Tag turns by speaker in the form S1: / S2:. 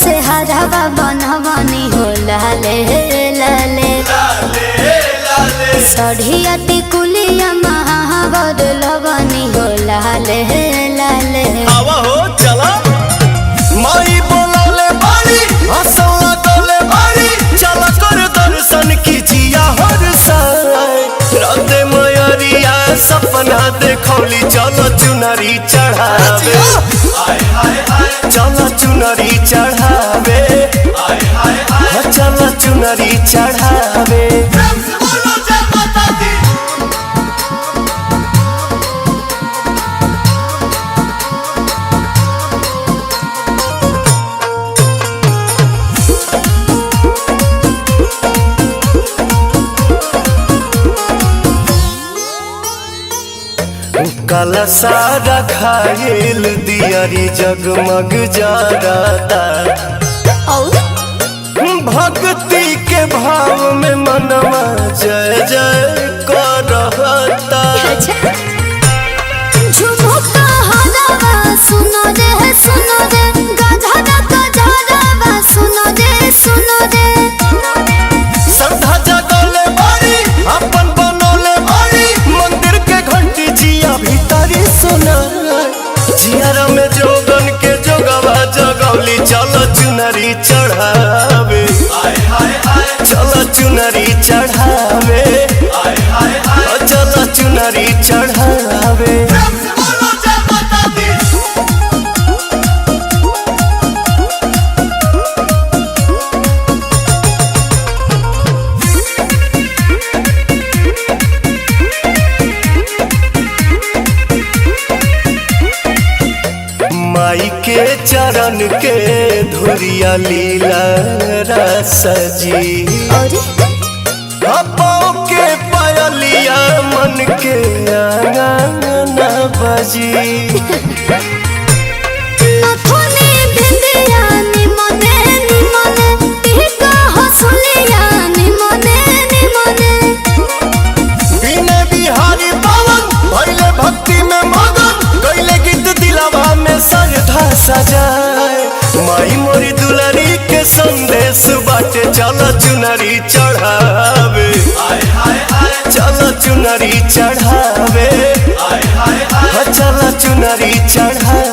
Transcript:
S1: से हरावा बनवनी हो लाले लाले सढ़िया टिकुलिया महावर लवनी हो लाले लाले।
S2: आवा हो चला माई बोलले बारी हंसला गले बारी चला कर दर्शन कीजिया हर साय राते मयरिया सपना देखौली चलो चुनरी चढ़ावे चलो चुनरी चढ़ावे चलो चुनरी चढ़ावे। काला सारा खायल दियारी जगमग जाता भक्ति के भाव में मनवा जय जय करता।
S1: झुमुका हरावा सुनो रे गधरा गधरावा सुनो रे
S2: श्रद्धा जगले बारी अपन बनोले बारी मंदिर के घंटी जिया भीतरी सुना जियारा में जोगन के जोगवा जगौली चलो चुनरी चढ़ावे चलो चुनरी चढ़ावे चलो चुनरी चढ़ावे। माई के चरण के धुरिया लीला रसजी पाँव के पायलिया मन के आंगन बजी। बिने बिहारी पवन भइले भक्ति में मगन गइले गीत दिलवा में श्रद्धा सजाए माई मोरी दुलारी के संदेश बाटे चलो चुनरी चढ़ावे चलो चुनरी चढ़ावे चलो चुनरी चढ़ावे।